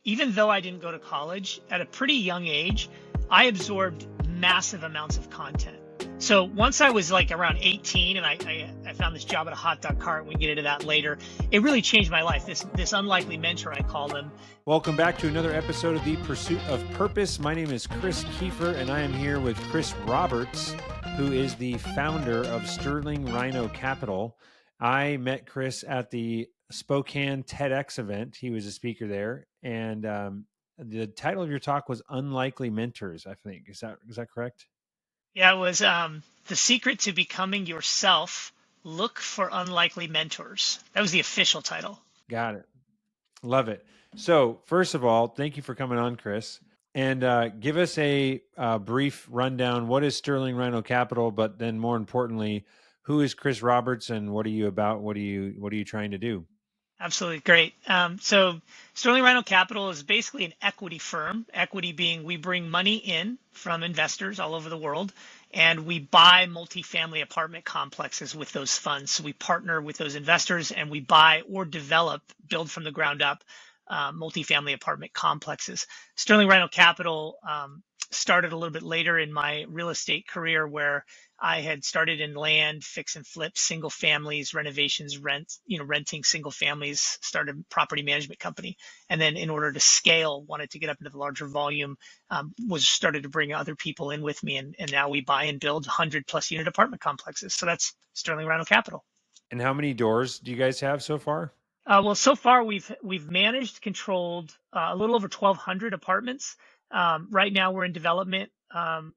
even though I didn't go to college, at a pretty young age, I absorbed massive amounts of content. So once I was like around 18 and I found this job at a hot dog cart, we can get into that later. It really changed my life. This unlikely mentor, I call him. Welcome back to another episode of The Pursuit of Purpose. My name is Chris Kiefer, and I am here with Chris Roberts, who is the founder of Sterling Rhino Capital. I met Chris at the Spokane TEDx event. He was a speaker there, and the title of your talk was Unlikely Mentors, I think. Is that correct? Yeah, it was The Secret to Becoming Yourself. Look for Unlikely Mentors. That was the official title. Got it. Love it. So first of all, thank you for coming on, Chris. And give us a brief rundown. What is Sterling Rhino Capital? But then more importantly, who is Chris Roberts and what are you about? What are you trying to do? Absolutely. Great. So Sterling Rhino Capital is basically an equity firm, equity being we bring money in from investors all over the world, and we buy multifamily apartment complexes with those funds. So we partner with those investors and we buy or build from the ground up multifamily apartment complexes. Sterling Rhino Capital started a little bit later in my real estate career, where I had started in land, fix and flip, single families, renovations, renting single families, started a property management company. And then in order to scale, wanted to get up into the larger volume, started to bring other people in with me. And now we buy and build 100+ unit apartment complexes. So that's Sterling Rhino Capital. And how many doors do you guys have so far? Well, so far we've managed, controlled a little over 1,200 apartments. Right now we're in development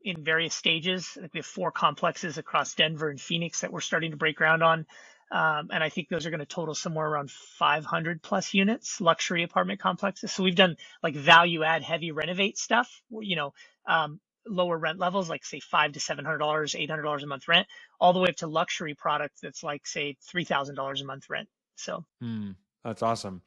in various stages. I think we have 4 complexes across Denver and Phoenix that we're starting to break ground on. And I think those are going to total somewhere around 500+ units, luxury apartment complexes. So we've done like value add heavy renovate stuff, lower rent levels, like say $500 to $700, $800 a month rent, all the way up to luxury product that's like say $3,000 a month rent. So that's awesome.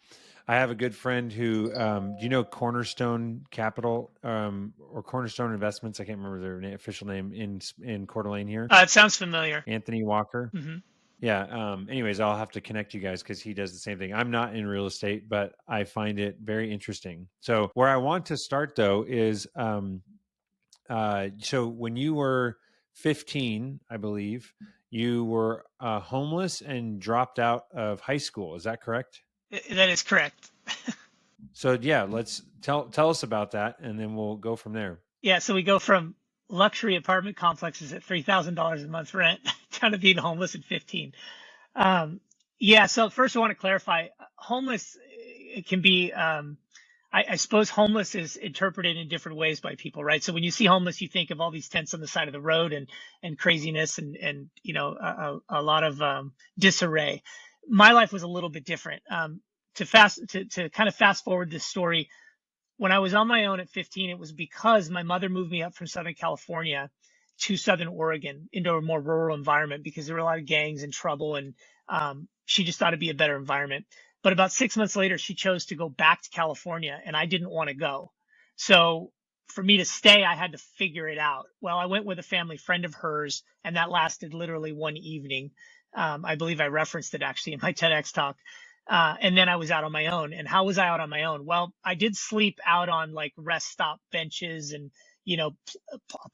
I have a good friend who, do you know Cornerstone Capital or Cornerstone Investments? I can't remember their official name in Coeur d'Alene here. It sounds familiar. Anthony Walker. Mm-hmm. Yeah. Anyways, I'll have to connect you guys because he does the same thing. I'm not in real estate, but I find it very interesting. So where I want to start though is, so when you were 15, I believe, you were homeless and dropped out of high school. Is that correct? That is correct. So yeah, let's tell us about that, and then we'll go from there. Yeah, so we go from luxury apartment complexes at $3,000 a month rent down to being homeless at 15. So first I want to clarify, homeless it can be. I suppose homeless is interpreted in different ways by people, right? So when you see homeless, you think of all these tents on the side of the road and craziness and a lot of disarray. My life was a little bit different. To kind of fast forward this story, when I was on my own at 15, it was because my mother moved me up from Southern California to Southern Oregon into a more rural environment because there were a lot of gangs and trouble, and she just thought it'd be a better environment. But about 6 months later, she chose to go back to California, and I didn't want to go. So for me to stay, I had to figure it out. Well, I went with a family friend of hers, and that lasted literally one evening. I believe I referenced it actually in my TEDx talk. And then I was out on my own. And how was I out on my own? Well, I did sleep out on like rest stop benches and,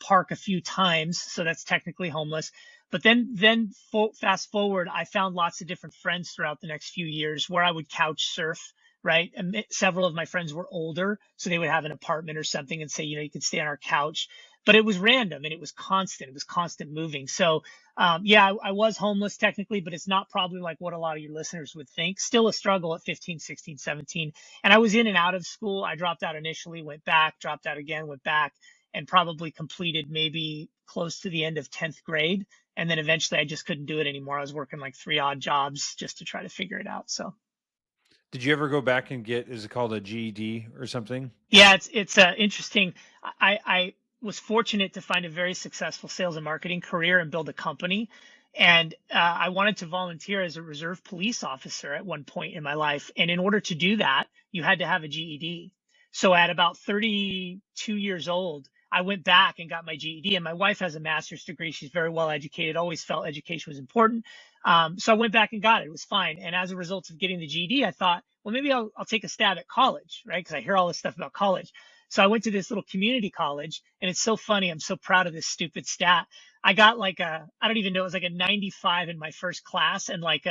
park a few times. So that's technically homeless. But then fast forward, I found lots of different friends throughout the next few years where I would couch surf, right? And several of my friends were older, so they would have an apartment or something and say, you can stay on our couch. But it was random and it was constant. It was constant moving. So, I was homeless technically, but it's not probably like what a lot of your listeners would think. Still a struggle at 15, 16, 17. And I was in and out of school. I dropped out initially, went back, dropped out again, went back, and probably completed maybe close to the end of 10th grade. And then eventually I just couldn't do it anymore. I was working like 3 odd jobs just to try to figure it out. So. Did you ever go back and get, is it called a GED or something? Yeah, it's interesting. I was fortunate to find a very successful sales and marketing career and build a company. And I wanted to volunteer as a reserve police officer at one point in my life. And in order to do that, you had to have a GED. So at about 32 years old, I went back and got my GED, and my wife has a master's degree. She's very well educated, always felt education was important. So I went back and got it. It was fine. And as a result of getting the GED, I thought, well, maybe I'll take a stab at college, right? Because I hear all this stuff about college. So I went to this little community college, and it's so funny. I'm so proud of this stupid stat. I got like I don't even know, it was like a 95 in my first class, and like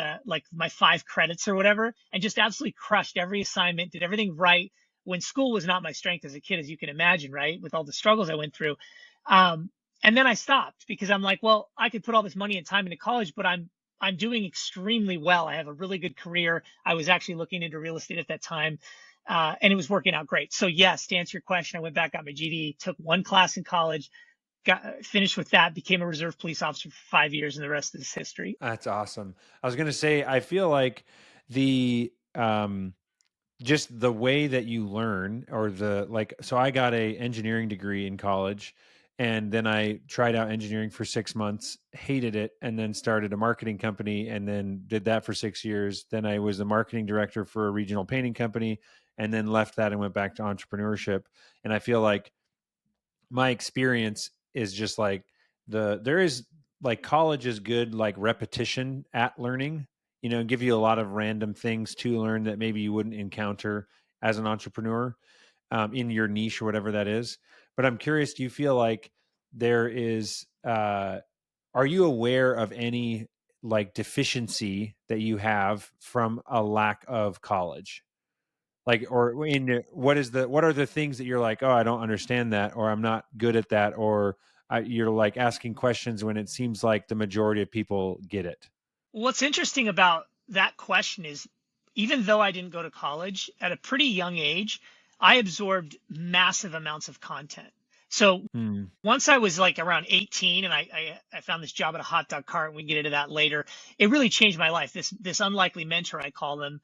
my 5 credits or whatever, and just absolutely crushed every assignment, did everything right when school was not my strength as a kid, as you can imagine, right? With all the struggles I went through. Um, and then I stopped because I'm like, well, I could put all this money and time into college, but I'm doing extremely well. I have a really good career. I was actually looking into real estate at that time, and it was working out great. So yes, to answer your question, I went back, got my GD, took one class in college, got finished with that, became a reserve police officer for 5 years, and the rest is history. That's awesome. I was going to say, I feel like the, just the way that you learn, or the, like, so I got a engineering degree in college, and then I tried out engineering for 6 months, hated it, and then started a marketing company, and then did that for 6 years. Then I was the marketing director for a regional painting company, and then left that and went back to entrepreneurship. And I feel like my experience is just like, there is, like, college is good, like, repetition at learning, give you a lot of random things to learn that maybe you wouldn't encounter as an entrepreneur, in your niche or whatever that is. But I'm curious, do you feel like there is, are you aware of any, like, deficiency that you have from a lack of college? Like, or in what are the things that you're like, oh, I don't understand that, or I'm not good at that, or you're like asking questions when it seems like the majority of people get it. What's interesting about that question is, even though I didn't go to college, at a pretty young age, I absorbed massive amounts of content. So Hmm. once I was like around 18, and I found this job at a hot dog cart, and we can get into that later, it really changed my life. This unlikely mentor, I call them,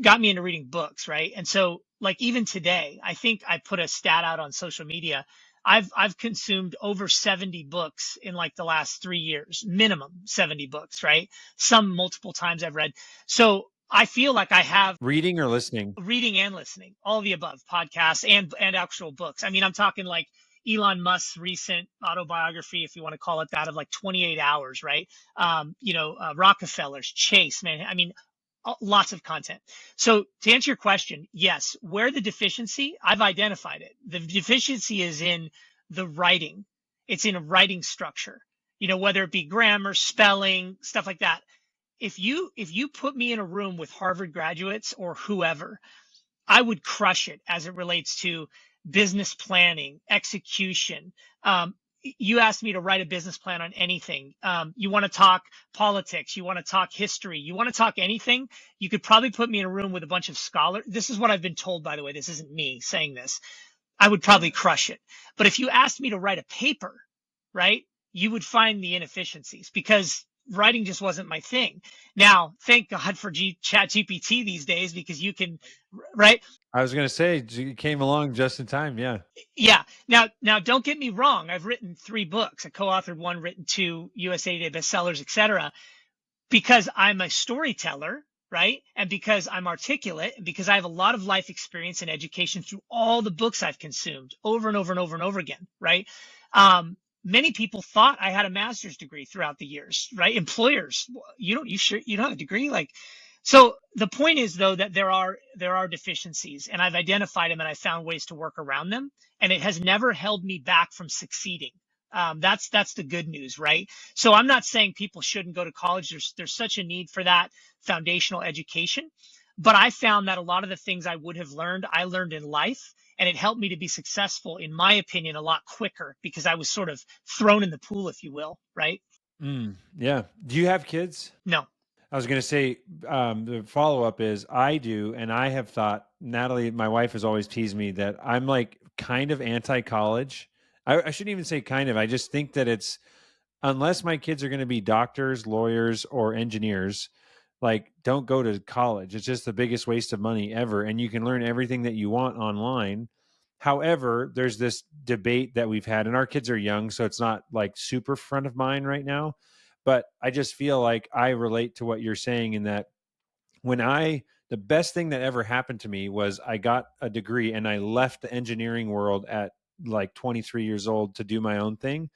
got me into reading books, right? And so, like, even today, I think I put a stat out on social media. I've consumed over 70 books in like the last 3 years, minimum 70 books, right? Some multiple times I've read. So I feel like I have Reading or listening? reading and listening, all of the above, podcasts and actual books. I mean, I'm talking like Elon Musk's recent autobiography, if you want to call it that, of like 28 hours, right? Rockefeller's, Chase, man. I mean, lots of content. So to answer your question, yes, where the deficiency, I've identified it. The deficiency is in the writing. It's in a writing structure, whether it be grammar, spelling, stuff like that. If you put me in a room with Harvard graduates or whoever, I would crush it as it relates to business planning, execution. You asked me to write a business plan on anything. You want to talk politics, you want to talk history, you want to talk anything. You could probably put me in a room with a bunch of scholars. This is what I've been told, by the way. This isn't me saying this. I would probably crush it. But if you asked me to write a paper, right, you would find the inefficiencies because writing just wasn't my thing. Now, thank God for Chat GPT these days, because you can, right? I was going to say, you came along just in time. Yeah. Yeah. Now, don't get me wrong. I've written 3 books. I co-authored one, written 2 USA Today bestsellers, etc. Because I'm a storyteller, right? And because I'm articulate, and because I have a lot of life experience and education through all the books I've consumed over and over and over and over again, right? Many people thought I had a master's degree throughout the years, right? Employers, you don't have a degree, like. So the point is, though, that there are deficiencies, and I've identified them, and I found ways to work around them, and it has never held me back from succeeding. That's the good news, right? So I'm not saying people shouldn't go to college. There's such a need for that foundational education, but I found that a lot of the things I would have learned, I learned in life, and it helped me to be successful, in my opinion, a lot quicker because I was sort of thrown in the pool, if you will, right? Yeah. Do you have kids? No. I was going to say, the follow up is, I do. And I have thought, Natalie, my wife, has always teased me that I'm like kind of anti college. I shouldn't even say kind of. I just think that it's, unless my kids are going to be doctors, lawyers, or engineers, like, don't go to college. It's just the biggest waste of money ever. And you can learn everything that you want online. However, there's this debate that we've had, and our kids are young, so it's not like super front of mind right now. But I just feel like I relate to what you're saying, in that the best thing that ever happened to me was I got a degree and I left the engineering world at like 23 years old to do my own thing,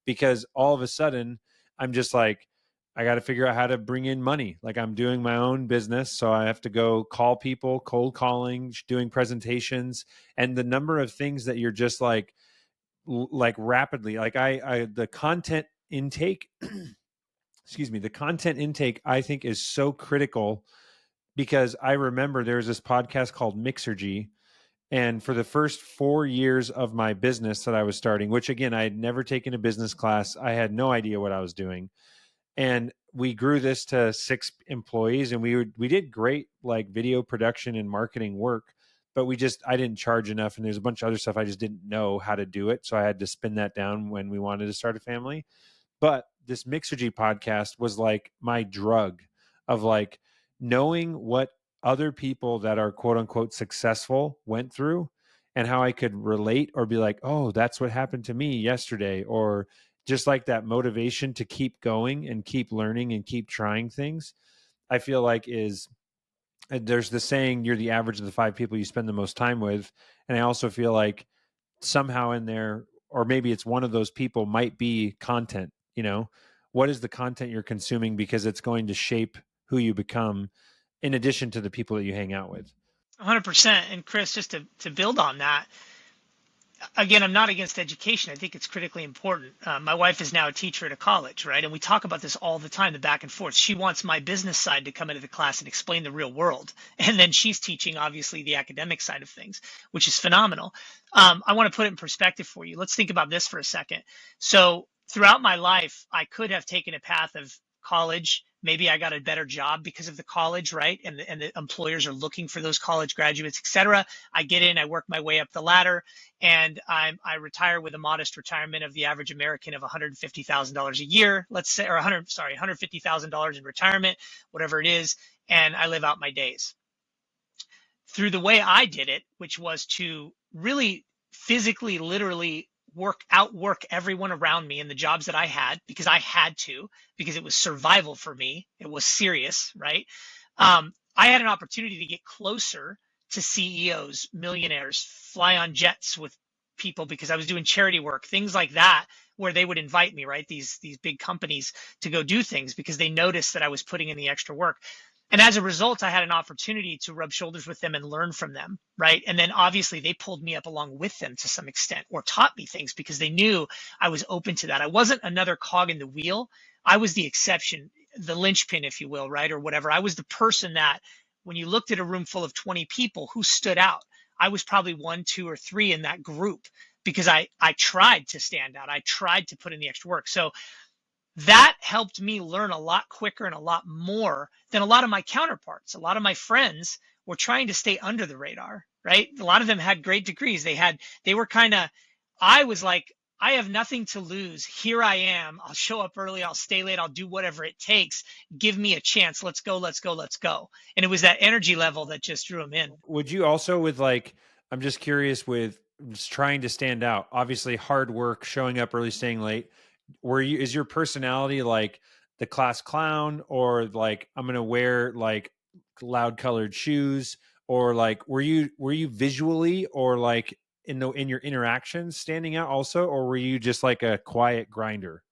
because all of a sudden I'm just like, I got to figure out how to bring in money. Like I'm doing my own business, so I have to go call people, cold calling, doing presentations, and the number of things that you're just like rapidly, like I the content intake, excuse me, the content intake I think is so critical because I remember there was this podcast called Mixergy. And for the first 4 years of my business that I was starting, which again, I had never taken a business class, I had no idea what I was doing. And we grew this to 6 employees, and we did great like video production and marketing work, but I didn't charge enough, and there's a bunch of other stuff I just didn't know how to do it, so I had to spin that down when we wanted to start a family. But this Mixergy podcast was like my drug of like knowing what other people that are quote unquote successful went through and how I could relate or be like, oh, that's what happened to me yesterday. Or just like that motivation to keep going and keep learning and keep trying things. I feel like is there's the saying, you're the average of the 5 people you spend the most time with. And I also feel like somehow in there, or maybe it's one of those people, might be content. What is the content you're consuming, because it's going to shape who you become in addition to the people that you hang out with. 100%. And Chris, just to build on that, again, I'm not against education. I think it's critically important. My wife is now a teacher at a college, right? And we talk about this all the time, the back and forth. She wants my business side to come into the class and explain the real world. And then she's teaching, obviously, the academic side of things, which is phenomenal. I want to put it in perspective for you. Let's think about this for a second. So throughout my life, I could have taken a path of college. Maybe I got a better job because of the college, right? And the employers are looking for those college graduates, et cetera. I get in, I work my way up the ladder, and I retire with a modest retirement of the average American of $150,000 a year, let's say, or $150,000 in retirement, whatever it is, and I live out my days. Through the way I did it, which was to really physically, literally outwork everyone around me in the jobs that I had, because I had to, because it was survival for me. It was serious, right? I had an opportunity to get closer to CEOs, millionaires, fly on jets with people because I was doing charity work, things like that, where they would invite me, right? These big companies to go do things because they noticed that I was putting in the extra work. And as a result, I had an opportunity to rub shoulders with them and learn from them, right? And then obviously they pulled me up along with them to some extent, or taught me things because they knew I was open to that. I wasn't another cog in the wheel. I was the exception, the linchpin, if you will, right? Or whatever. I was the person that when you looked at a room full of 20 people who stood out, I was probably 1, 2, or 3 in that group because I tried to stand out. I tried to put in the extra work. So that helped me learn a lot quicker and a lot more than a lot of my counterparts. A lot of my friends were trying to stay under the radar, right? A lot of them had great degrees. I was like, I have nothing to lose. Here I am. I'll show up early. I'll stay late. I'll do whatever it takes. Give me a chance. Let's go, let's go, let's go. And it was that energy level that just drew them in. Would you also, with like, I'm just curious, with just trying to stand out, obviously hard work, showing up early, staying late, is your personality like the class clown, or like I'm gonna wear like loud colored shoes, or like were you visually, or like in your interactions standing out also, or were you just like a quiet grinder?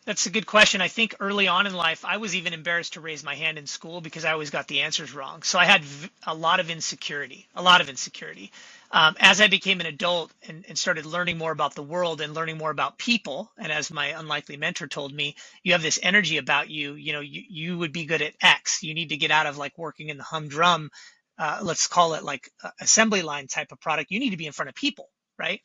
That's a good question. I think early on in life, I was even embarrassed to raise my hand in school because I always got the answers wrong. So I had a lot of insecurity, a lot of insecurity. As I became an adult and started learning more about the world and learning more about people, and as my unlikely mentor told me, you have this energy about you, you would be good at X. You need to get out of like working in the humdrum, let's call it like assembly line type of product. You need to be in front of people, right?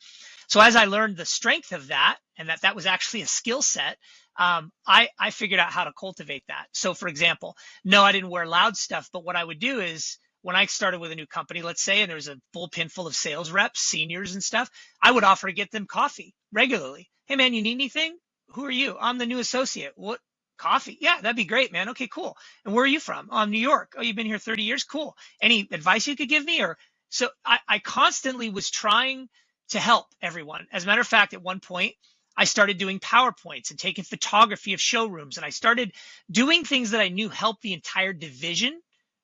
So as I learned the strength of that, and that was actually a skill set, I figured out how to cultivate that. So for example, no, I didn't wear loud stuff, but what I would do is when I started with a new company, let's say, and there's a bullpen full of sales reps, seniors and stuff, I would offer to get them coffee regularly. Hey man, you need anything? Who are you? I'm the new associate. What? Coffee? Yeah, that'd be great, man. Okay, cool. And where are you from? Oh, I'm New York. Oh, you've been here 30 years? Cool. Any advice you could give me? Or so I constantly was trying to help everyone. As a matter of fact, at one point, I started doing PowerPoints and taking photography of showrooms. And I started doing things that I knew helped the entire division,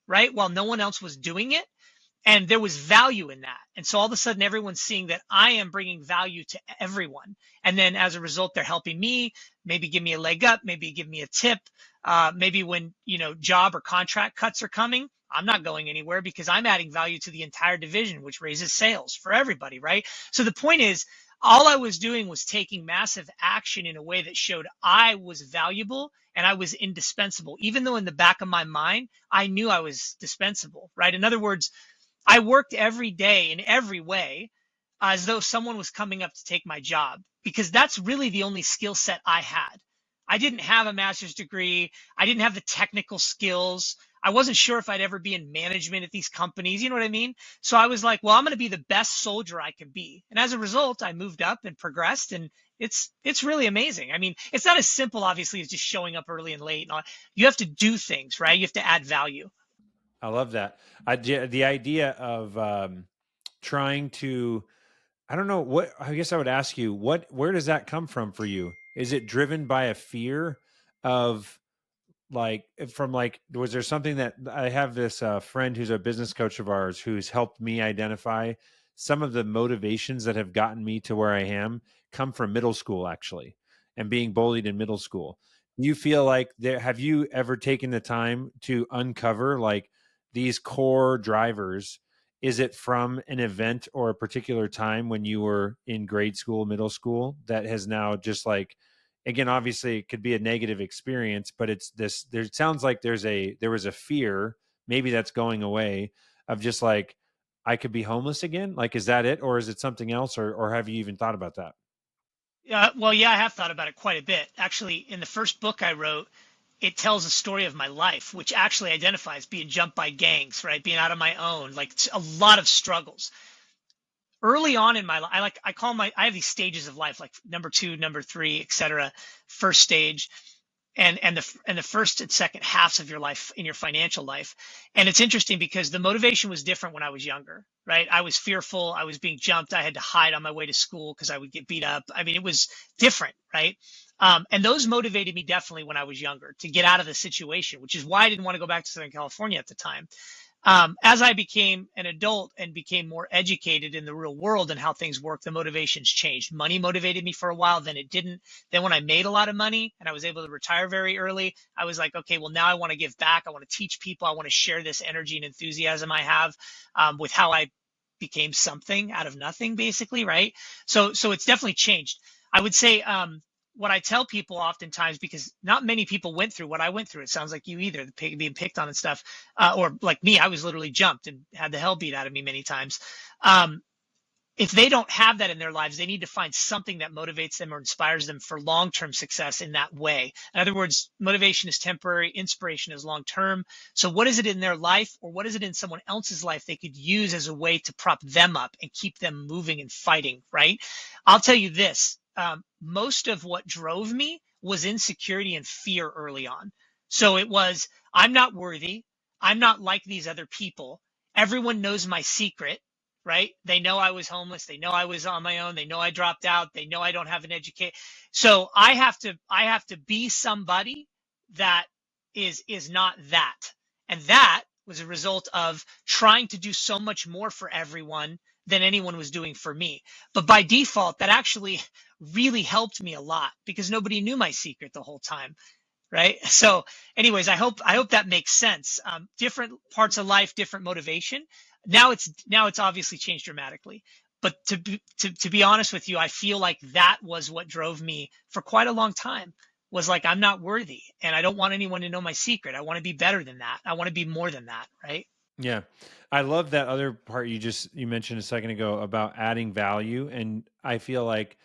right? While no one else was doing it. And there was value in that. And so all of a sudden, everyone's seeing that I am bringing value to everyone. And then as a result, they're helping me, maybe give me a leg up, maybe give me a tip. Maybe when, job or contract cuts are coming, I'm not going anywhere because I'm adding value to the entire division, which raises sales for everybody, right? So the point is, all I was doing was taking massive action in a way that showed I was valuable and I was indispensable, even though in the back of my mind, I knew I was dispensable, right? In other words, I worked every day in every way as though someone was coming up to take my job because that's really the only skill set I had. I didn't have a master's degree. I didn't have the technical skills. I wasn't sure if I'd ever be in management at these companies. You know what I mean? So I was like, well, I'm going to be the best soldier I can be. And as a result, I moved up and progressed, and it's really amazing. I mean, it's not as simple, obviously, as just showing up early and late. You have to do things, right? You have to add value. I love that. The idea of trying to, I don't know what, I guess I would ask you, where does that come from for you? Is it driven by a fear of like, from like, was there something that I have this friend who's a business coach of ours who's helped me identify some of the motivations that have gotten me to where I am come from middle school actually, and being bullied in middle school. Do you feel like have you ever taken the time to uncover like these core drivers? Is it from an event or a particular time when you were in grade school, middle school, that has now just like, again, obviously it could be a negative experience, but it's this, there, it sounds like there was a fear, maybe that's going away, of just like, I could be homeless again. Like, is that it? Or is it something else? Or have you even thought about that? Well, yeah, I have thought about it quite a bit. Actually, in the first book I wrote, it tells a story of my life, which actually identifies being jumped by gangs, right? Being out on my own, like a lot of struggles. Early on in my life, I have these stages of life, like number two, number three, etc. First stage, and the first and second halves of your life in your financial life. And it's interesting because the motivation was different when I was younger, right? I was fearful. I was being jumped. I had to hide on my way to school because I would get beat up. I mean, it was different, right? And those motivated me definitely when I was younger to get out of the situation, which is why I didn't want to go back to Southern California at the time. As I became an adult and became more educated in the real world and how things work, the motivations changed. Money motivated me for a while, then it didn't. Then when I made a lot of money and I was able to retire very early, I was like, okay, well, now I want to give back. I want to teach people. I want to share this energy and enthusiasm I have with how I became something out of nothing, basically, right? So it's definitely changed. I would say what I tell people oftentimes, because not many people went through what I went through. It sounds like you either, being picked on and stuff, or like me, I was literally jumped and had the hell beat out of me many times. Um, if they don't have that in their lives, they need to find something that motivates them or inspires them for long-term success in that way. In other words, motivation is temporary, inspiration is long-term. So what is it in their life, or what is it in someone else's life they could use as a way to prop them up and keep them moving and fighting, right? I'll tell you this, most of what drove me was insecurity and fear early on. So it was, I'm not worthy. I'm not like these other people. Everyone knows my secret, right? They know I was homeless. They know I was on my own. They know I dropped out. They know I don't have an education. So I have to be somebody that is not that. And that was a result of trying to do so much more for everyone than anyone was doing for me. But by default, that actually really helped me a lot because nobody knew my secret the whole time, right? So anyways, I hope that makes sense. Different parts of life, different motivation. Now it's obviously changed dramatically, but to be honest with you, I feel like that was what drove me for quite a long time. Was like, I'm not worthy and I don't want anyone to know my secret. I want to be better than that. I want to be more than that, right? Yeah. I love that other part you mentioned a second ago about adding value. And I feel like,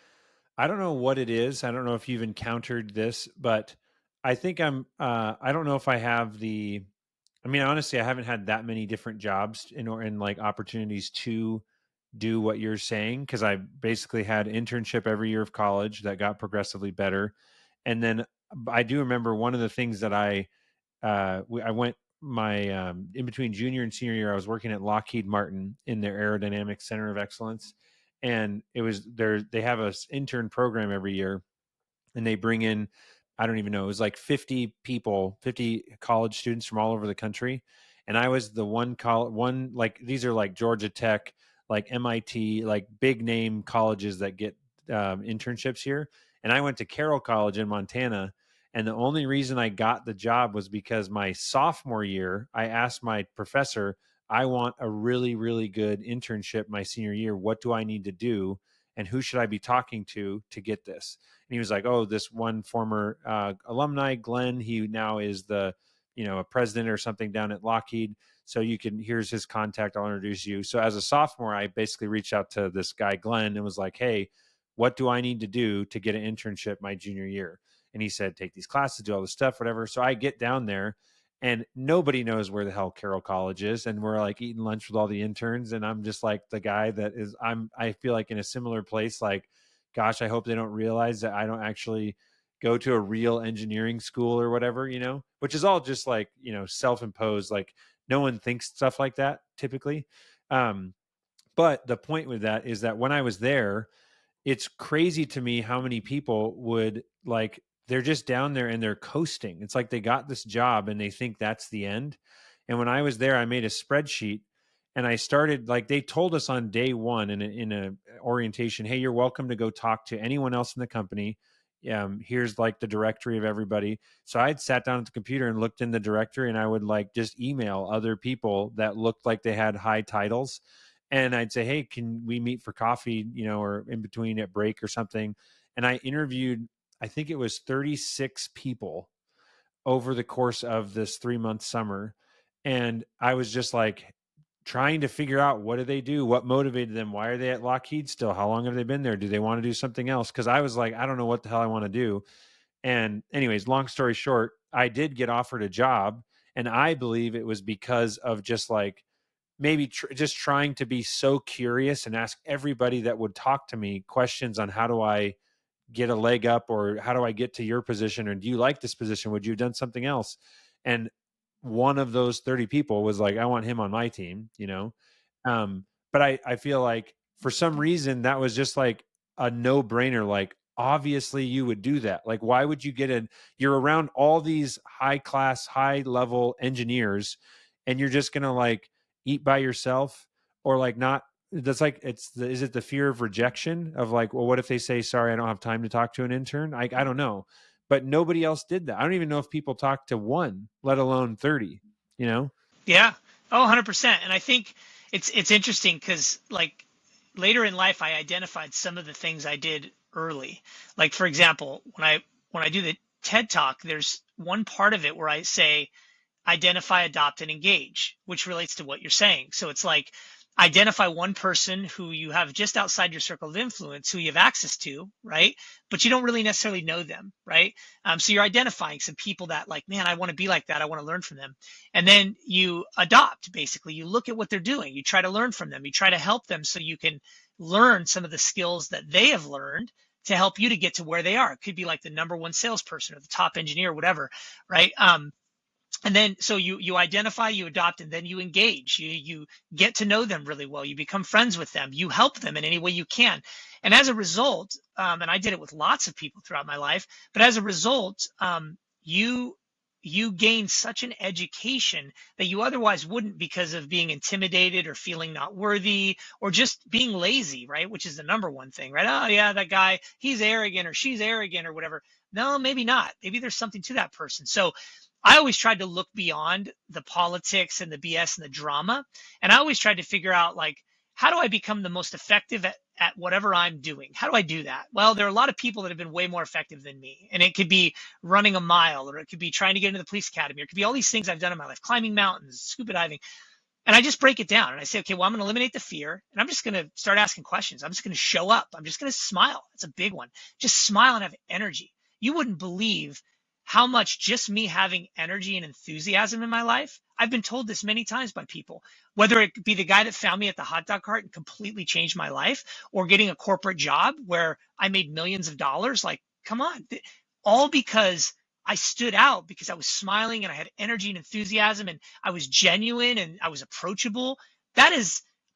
I don't know what it is. I don't know if you've encountered this, but I think I don't know if I have I mean, honestly, I haven't had that many different jobs in like opportunities to do what you're saying, because I basically had internship every year of college that got progressively better. And then I do remember one of the things that I went my in between junior and senior year, I was working at Lockheed Martin in their aerodynamics center of excellence. And it was there, they have a intern program every year, and they bring in, I don't even know, it was like 50 people, 50 college students from all over the country. And I was the one, like, these are like Georgia Tech, like MIT, like big name colleges that get internships here. And I went to Carroll College in Montana. And the only reason I got the job was because my sophomore year, I asked my professor, I want a really, really good internship my senior year. What do I need to do? And who should I be talking to get this? And he was like, oh, this one former alumni, Glenn, he now is the, a president or something down at Lockheed. So here's his contact. I'll introduce you. So as a sophomore, I basically reached out to this guy, Glenn, and was like, hey, what do I need to do to get an internship my junior year? And he said, take these classes, do all this stuff, whatever. So I get down there and nobody knows where the hell Carroll College is. And we're like eating lunch with all the interns. And I'm just like the guy I feel like in a similar place, like, gosh, I hope they don't realize that I don't actually go to a real engineering school or whatever, which is all just like, self-imposed, like no one thinks stuff like that typically. But the point with that is that when I was there, it's crazy to me how many people would like, they're just down there and they're coasting. It's like they got this job and they think that's the end. And when I was there, I made a spreadsheet and I started, like, they told us on day one in a orientation, hey, you're welcome to go talk to anyone else in the company. Here's like the directory of everybody. So I'd sat down at the computer and looked in the directory and I would like just email other people that looked like they had high titles. And I'd say, hey, can we meet for coffee, or in between at break or something? And I interviewed, I think it was 36 people over the course of this 3-month summer. And I was just like trying to figure out, what do they do? What motivated them? Why are they at Lockheed still? How long have they been there? Do they want to do something else? Because I was like, I don't know what the hell I want to do. And anyways, long story short, I did get offered a job. And I believe it was because of just like, maybe just trying to be so curious and ask everybody that would talk to me questions on how do I get a leg up, or how do I get to your position, or do you like this position? Would you have done something else? And one of those 30 people was like, I want him on my team. But I feel like for some reason that was just like a no brainer. Like, obviously you would do that. Like, why would you you're around all these high class, high level engineers and you're just going to like eat by yourself, or like not. That's like, is it the fear of rejection of like, well, what if they say, sorry, I don't have time to talk to an intern? I don't know, but nobody else did that. I don't even know if people talked to one, let alone 30. Yeah. Oh, 100%. And I think it's interesting because like later in life, I identified some of the things I did early. Like, for example, when I do the TED Talk, there's one part of it where I say identify, adopt, and engage, which relates to what you're saying. So it's like identify one person who you have just outside your circle of influence, who you have access to, right? But you don't really necessarily know them, right? So you're identifying some people that like, man, I want to be like that. I want to learn from them. And then you adopt, basically. You look at what they're doing. You try to learn from them. You try to help them so you can learn some of the skills that they have learned to help you to get to where they are. It could be like the number one salesperson or the top engineer, or whatever, right? And then so you identify, you adopt, and then you engage. You get to know them really well. You become friends with them. You help them in any way you can. And as a result, and I did it with lots of people throughout my life, but as a result, you gain such an education that you otherwise wouldn't, because of being intimidated or feeling not worthy or just being lazy, right? Which is the number one thing, right? Oh yeah, that guy, he's arrogant or she's arrogant or whatever. No, maybe not. Maybe there's something to that person. So I always tried to look beyond the politics and the BS and the drama. And I always tried to figure out, like, how do I become the most effective at whatever I'm doing? How do I do that? Well, there are a lot of people that have been way more effective than me. And it could be running a mile, or it could be trying to get into the police academy, or it could be all these things I've done in my life, climbing mountains, scuba diving. And I just break it down and I say, okay, well, I'm going to eliminate the fear and I'm just going to start asking questions. I'm just going to show up. I'm just going to smile. It's a big one. Just smile and have energy. You wouldn't believe how much just me having energy and enthusiasm in my life. I've been told this many times by people, whether it be the guy that found me at the hot dog cart and completely changed my life, or getting a corporate job where I made millions of dollars. Like, come on, all because I stood out, because I was smiling and I had energy and enthusiasm and I was genuine and I was approachable. I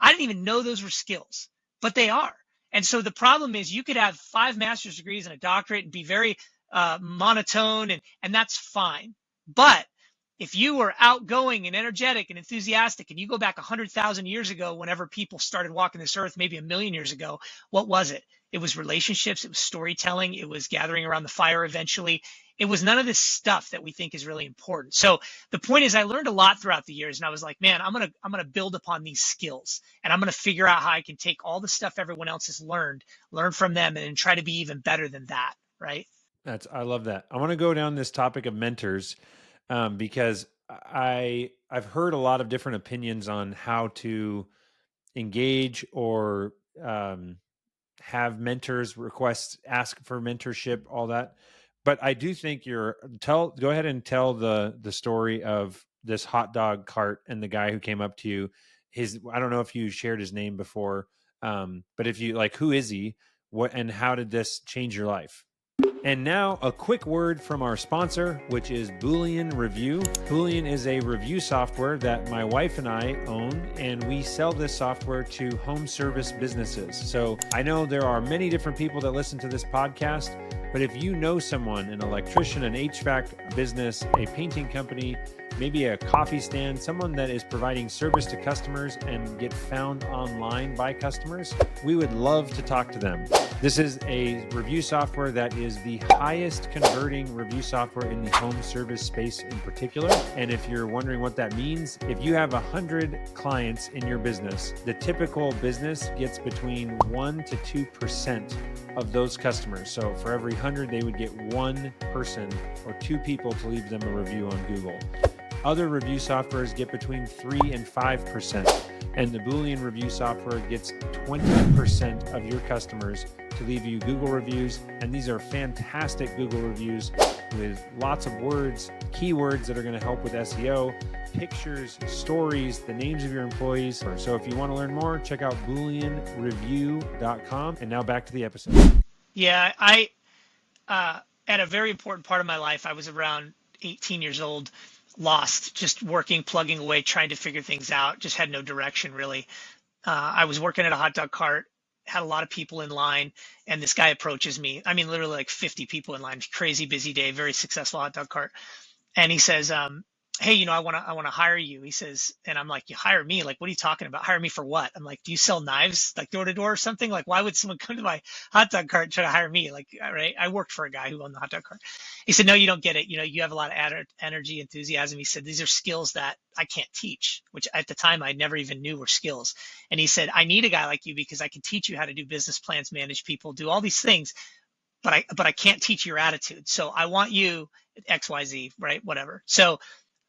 didn't even know those were skills, but they are. And so the problem is, you could have 5 master's degrees and a doctorate and be very monotone, and that's fine. But if you were outgoing and energetic and enthusiastic, and you go back 100,000 years ago, whenever people started walking this earth, maybe a million years ago, what was it? It was relationships. It was storytelling. It was gathering around the fire eventually. It was none of this stuff that we think is really important. So the point is, I learned a lot throughout the years, and I was like, man, I'm gonna build upon these skills, and I'm gonna figure out how I can take all the stuff everyone else has learned, learn from them, and try to be even better than that. Right? I love that. I want to go down this topic of mentors, because I've heard a lot of different opinions on how to engage or have mentors, requests, ask for mentorship, all that. But I do think go ahead and tell the story of this hot dog cart and the guy who came up to you. I don't know if you shared his name before, but if you like, who is he? What and how did this change your life? And now, a quick word from our sponsor, which is Boolean Review. Boolean is a review software that my wife and I own, and we sell this software to home service businesses. So I know there are many different people that listen to this podcast, but if you know someone, an electrician, an HVAC business, a painting company, maybe a coffee stand, someone that is providing service to customers and get found online by customers, we would love to talk to them. This is a review software that is the highest converting review software in the home service space in particular. And if you're wondering what that means, if you have 100 clients in your business, the typical business gets between 1% to 2% of those customers. So for every 100, they would get one person or two people to leave them a review on Google. Other review softwares get between 3 and 5%, and the Boolean review software gets 20% of your customers to leave you Google reviews. And these are fantastic Google reviews with lots of words, keywords that are going to help with SEO, pictures, stories, the names of your employees. So if you want to learn more, check out booleanreview.com. And now back to the episode. Yeah, at a very important part of my life, I was around 18 years old, lost, just working, plugging away, trying to figure things out, just had no direction really. I was working at a hot dog cart, had a lot of people in line, and this guy approaches me. I mean, literally like 50 people in line, crazy busy day, very successful hot dog cart. And he says, hey, I want to hire you. He says, and I'm like, you hire me? Like, what are you talking about? Hire me for what? I'm like, do you sell knives, like door to door or something? Like, why would someone come to my hot dog cart and try to hire me? Like, right? I worked for a guy who owned the hot dog cart. He said, no, you don't get it. You have a lot of energy, enthusiasm. He said, these are skills that I can't teach, which at the time I never even knew were skills. And he said, I need a guy like you because I can teach you how to do business plans, manage people, do all these things, but I can't teach your attitude. So I want you XYZ, right? Whatever. So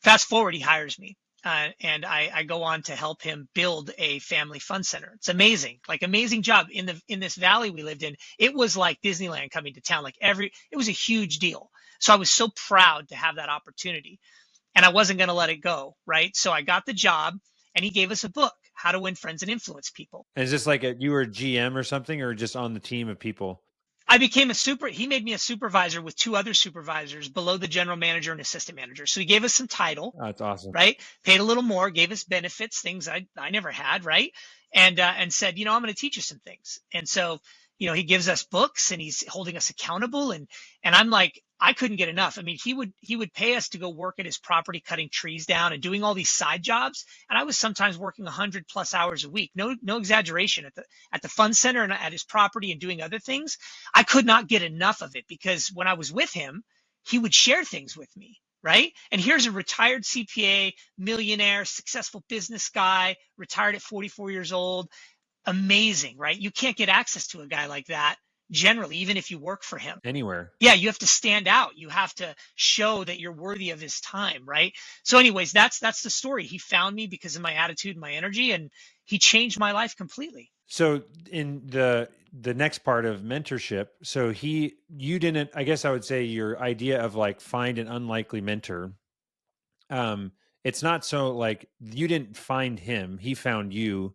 fast forward, he hires me. And I go on to help him build a family fun center. It's amazing, like amazing job in this valley we lived in. It was like Disneyland coming to town. It was a huge deal. So I was so proud to have that opportunity, and I wasn't going to let it go. Right. So I got the job, and he gave us a book, How to Win Friends and Influence People. And is this like you were a GM or something, or just on the team of people? I became he made me a supervisor with two other supervisors below the general manager and assistant manager. So he gave us some title. Oh, that's awesome. Right? Paid a little more, gave us benefits, things I never had, right? And said, I'm going to teach you some things. And so, he gives us books, and he's holding us accountable. And I'm like, I couldn't get enough. I mean, he would pay us to go work at his property, cutting trees down and doing all these side jobs. And I was sometimes working 100+ hours a week. No exaggeration, at the fun center and at his property and doing other things. I could not get enough of it, because when I was with him, he would share things with me. Right? And here's a retired CPA, millionaire, successful business guy, retired at 44 years old. Amazing, right? You can't get access to a guy like that generally, even if you work for him. Anywhere. Yeah, you have to stand out. You have to show that you're worthy of his time, right? So anyways, that's the story. He found me because of my attitude and my energy, and he changed my life completely. So in the next part of mentorship, so you didn't, I guess I would say your idea of like find an unlikely mentor. It's not so like you didn't find him, he found you.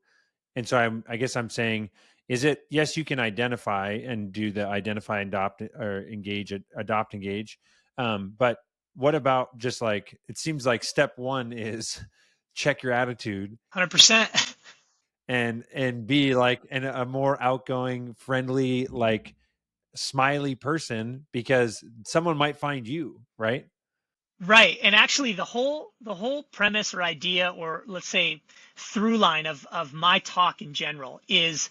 And so I guess I'm saying, is it, yes, you can identify and do the identify, adopt, or engage, adopt, engage. But what about just like, it seems like step one is check your attitude. 100%. And be like a more outgoing, friendly, like smiley person, because someone might find you, right? Right. And actually the whole premise or idea, or let's say through line of my talk in general, is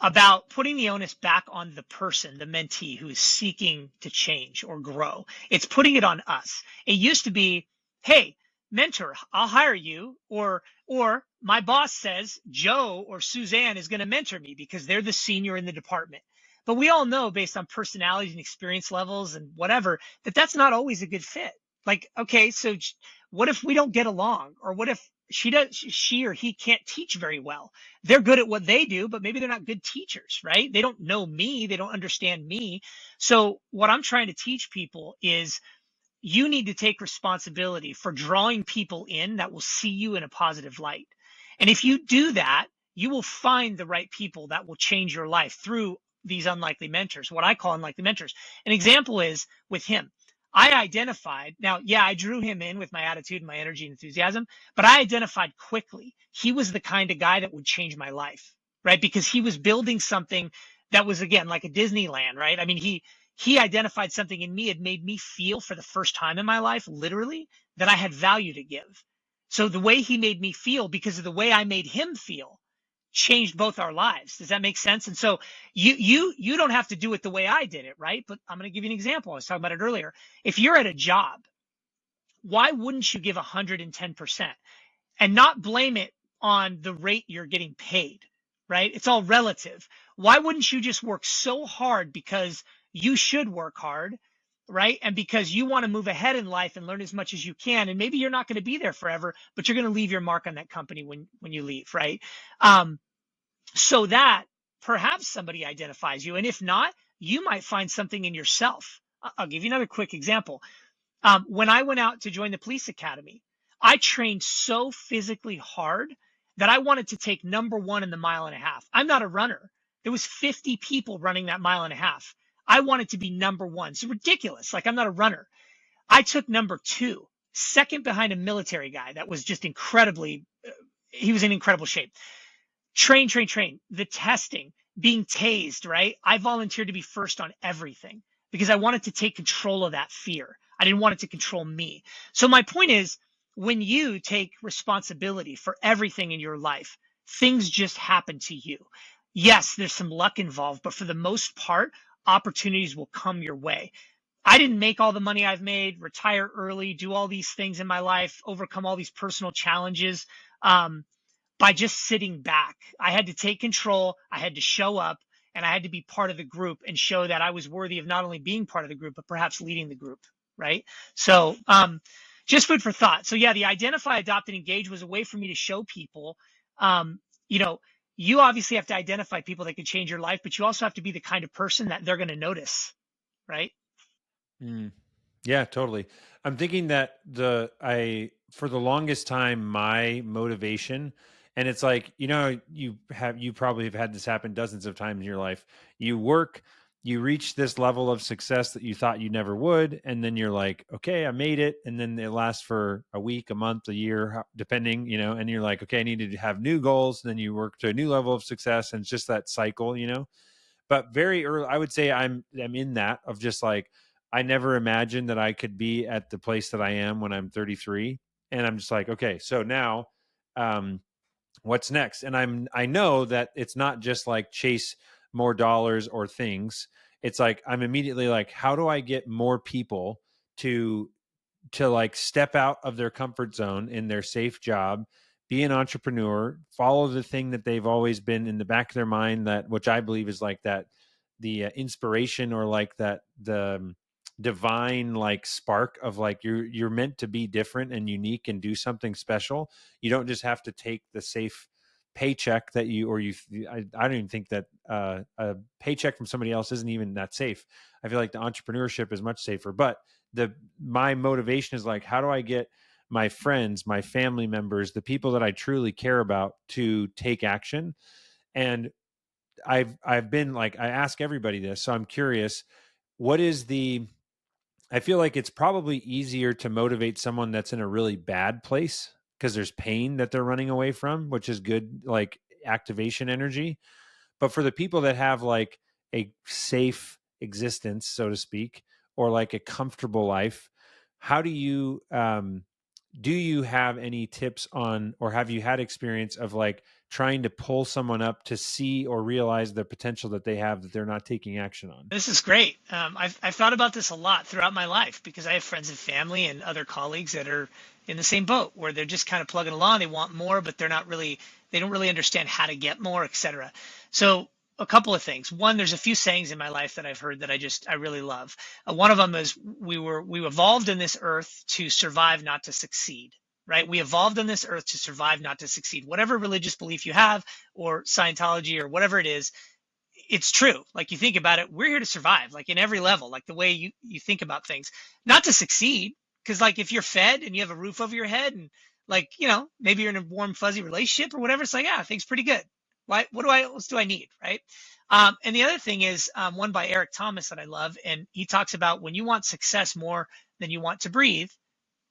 about putting the onus back on the person, the mentee who is seeking to change or grow. It's putting it on us. It used to be, hey, mentor, I'll hire you, or my boss says Joe or Suzanne is going to mentor me because they're the senior in the department. But we all know, based on personalities and experience levels and whatever, that that's not always a good fit. Like, okay, so what if we don't get along? Or what if she or he can't teach very well? They're good at what they do, but maybe they're not good teachers, right? They don't know me. They don't understand me. So what I'm trying to teach people is you need to take responsibility for drawing people in that will see you in a positive light. And if you do that, you will find the right people that will change your life through these unlikely mentors, what I call unlikely mentors. An example is with him. I identified, now, yeah, I drew him in with my attitude and my energy and enthusiasm, but I identified quickly he was the kind of guy that would change my life, right? Because he was building something that was, again, like a Disneyland, right? I mean, he identified something in me, had made me feel for the first time in my life, literally, that I had value to give. So the way he made me feel, because of the way I made him feel, changed both our lives. Does that make sense? And so you don't have to do it the way I did it, right? But I'm going to give you an example. I was talking about it earlier. If you're at a job, why wouldn't you give 110% and not blame it on the rate you're getting paid, right? It's all relative. Why wouldn't you just work so hard because you should work hard, right? And because you want to move ahead in life and learn as much as you can. And maybe you're not going to be there forever, but you're going to leave your mark on that company when you leave, right? Um, so that perhaps somebody identifies you. And if not, you might find something in yourself. I'll give you another quick example. When I went out to join the police academy, I trained so physically hard that I wanted to take number one in the mile and a half. I'm not a runner. There was 50 people running that mile and a half. I wanted to be number one. It's ridiculous. Like, I'm not a runner. I took number two, second behind a military guy that was just incredibly, he was in incredible shape. Train. The testing, being tased, right? I volunteered to be first on everything because I wanted to take control of that fear. I didn't want it to control me. So my point is, when you take responsibility for everything in your life, things just happen to you. Yes, there's some luck involved, but for the most part, opportunities will come your way. I didn't make all the money I've made, retire early, do all these things in my life, overcome all these personal challenges. By just sitting back. I had to take control, I had to show up, and I had to be part of the group and show that I was worthy of not only being part of the group, but perhaps leading the group, right? So just food for thought. So yeah, the identify, adopt, and engage was a way for me to show people, um, you know, you obviously have to identify people that can change your life, but you also have to be the kind of person that they're going to notice, right? Mm. Yeah, totally. I'm thinking that for the longest time, my motivation, and it's like, you probably have had this happen dozens of times in your life. You work, you reach this level of success that you thought you never would. And then you're like, okay, I made it. And then it lasts for a week, a month, a year, depending, and you're like, okay, I need to have new goals. And then you work to a new level of success. And it's just that cycle. But very early, I would say I'm in that of just like, I never imagined that I could be at the place that I am when I'm 33. And I'm just like, okay, so now, um, what's next? And I know that it's not just like chase more dollars or things. It's like, I'm immediately like, how do I get more people to like step out of their comfort zone in their safe job, be an entrepreneur, follow the thing that they've always been in the back of their mind, that which I believe is like that, the inspiration, or like that, the divine like spark of like, you're meant to be different and unique and do something special. You don't just have to take the safe paycheck that I don't even think that a paycheck from somebody else isn't even that safe. I feel like the entrepreneurship is much safer. But my motivation is like, how do I get my friends, my family members, the people that I truly care about, to take action? And I've been like, I ask everybody this, so I'm curious, what is the I feel like it's probably easier to motivate someone that's in a really bad place, because there's pain that they're running away from, which is good, like activation energy. But for the people that have like a safe existence, so to speak, or like a comfortable life, how do you have any tips on, or have you had experience of like trying to pull someone up to see or realize the potential that they have that they're not taking action on? This is great. I've thought about this a lot throughout my life because I have friends and family and other colleagues that are in the same boat where they're just kind of plugging along. They want more, but they don't really understand how to get more, etc. So a couple of things. One, there's a few sayings in my life that I've heard that I really love. One of them is we evolved in this earth to survive, not to succeed. Right? We evolved on this earth to survive, not to succeed. Whatever religious belief you have, or Scientology, or whatever it is, it's true. Like you think about it, we're here to survive, like in every level, like the way you think about things, not to succeed. Because like if you're fed and you have a roof over your head and like, maybe you're in a warm, fuzzy relationship or whatever, it's like, yeah, things pretty good. Why, what else do I need? Right. And the other thing is one by Eric Thomas that I love. And he talks about when you want success more than you want to breathe,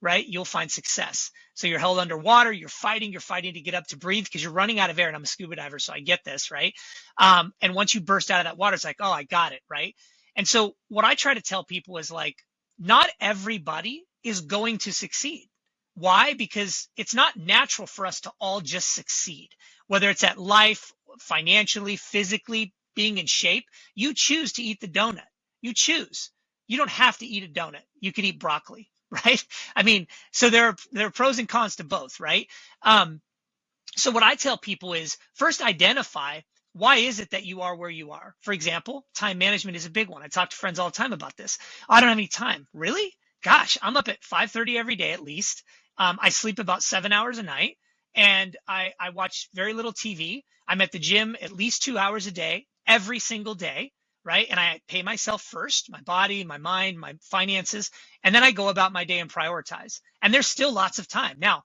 right, you'll find success. So you're held underwater, you're fighting to get up to breathe because you're running out of air. And I'm a scuba diver, so I get this, right? And once you burst out of that water, it's like, oh, I got it, right? And so what I try to tell people is like, not everybody is going to succeed. Why? Because it's not natural for us to all just succeed, whether it's at life, financially, physically, being in shape. You choose to eat the donut. You choose. You don't have to eat a donut. You could eat broccoli, right? I mean, so there are pros and cons to both, right? So what I tell people is first identify why is it that you are where you are. For example, time management is a big one. I talk to friends all the time about this. I don't have any time. Really? Gosh, I'm up at 5:30 every day at least. I sleep about 7 hours a night, and I watch very little TV. I'm at the gym at least 2 hours a day, every single day, right? And I pay myself first, my body, my mind, my finances, and then I go about my day and prioritize. And there's still lots of time. Now,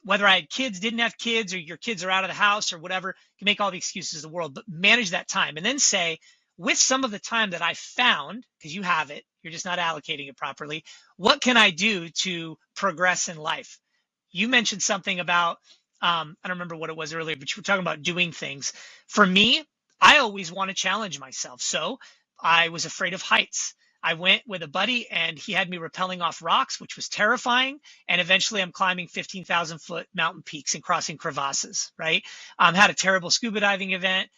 whether I had kids, didn't have kids, or your kids are out of the house or whatever, you can make all the excuses in the world, but manage that time and then say, with some of the time that I found, because you have it, you're just not allocating it properly, what can I do to progress in life? You mentioned something about, I don't remember what it was earlier, but you were talking about doing things. For me, I always want to challenge myself. So I was afraid of heights. I went with a buddy and he had me rappelling off rocks, which was terrifying. And eventually I'm climbing 15,000-foot mountain peaks and crossing crevasses, right? Had a terrible scuba diving event,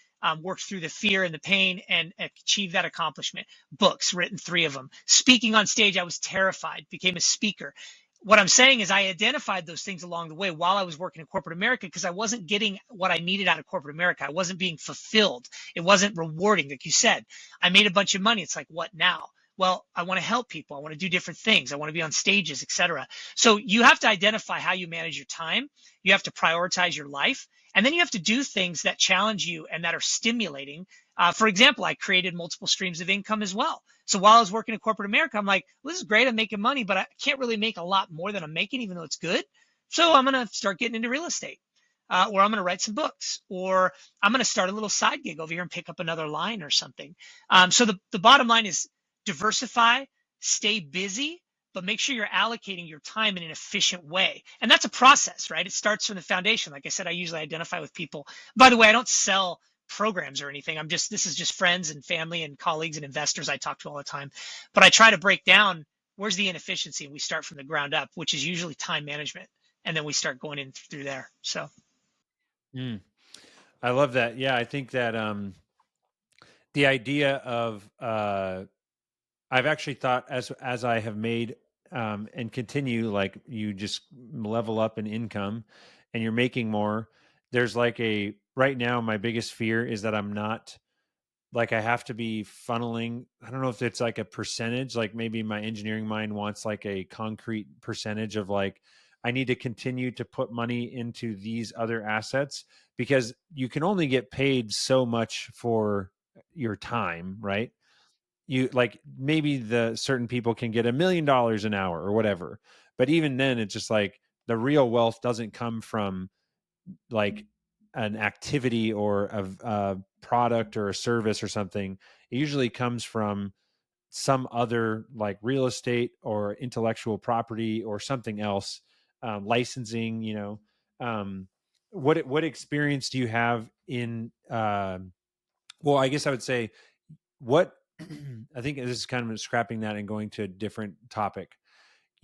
worked through the fear and the pain and achieved that accomplishment. Books, written 3 of them. Speaking on stage, I was terrified, became a speaker. What I'm saying is I identified those things along the way while I was working in corporate America because I wasn't getting what I needed out of corporate America. I wasn't being fulfilled. It wasn't rewarding. Like you said, I made a bunch of money. It's like, what now? Well, I want to help people. I want to do different things. I want to be on stages, etc. So you have to identify how you manage your time. You have to prioritize your life. And then you have to do things that challenge you and that are stimulating. For example, I created multiple streams of income as well. So while I was working in corporate America, I'm like, well, this is great. I'm making money, but I can't really make a lot more than I'm making, even though it's good. So I'm going to start getting into real estate. Or I'm going to write some books, or I'm going to start a little side gig over here and pick up another line or something. So the bottom line is diversify, stay busy, but make sure you're allocating your time in an efficient way. And that's a process, right? It starts from the foundation. Like I said, I usually identify with people. By the way, I don't sell programs or anything. This is just friends and family and colleagues and investors I talk to all the time. But I try to break down where's the inefficiency, and we start from the ground up, which is usually time management. And then we start going in through there. So Mm, I love that. Yeah, I think that the idea of I've actually thought as I have made and continue, like you just level up in income and you're making more. There's like a right now my biggest fear is that I'm not like I have to be funneling. I don't know if it's like a percentage, like maybe my engineering mind wants like a concrete percentage of like I need to continue to put money into these other assets because you can only get paid so much for your time, right? You like maybe the certain people can get $1 million an hour or whatever, but even then it's just like the real wealth doesn't come from like an activity or a product or a service or something. It usually comes from some other like real estate or intellectual property or something else, licensing, um, what experience do you have in well, I guess I would say what I think this is kind of scrapping that and going to a different topic.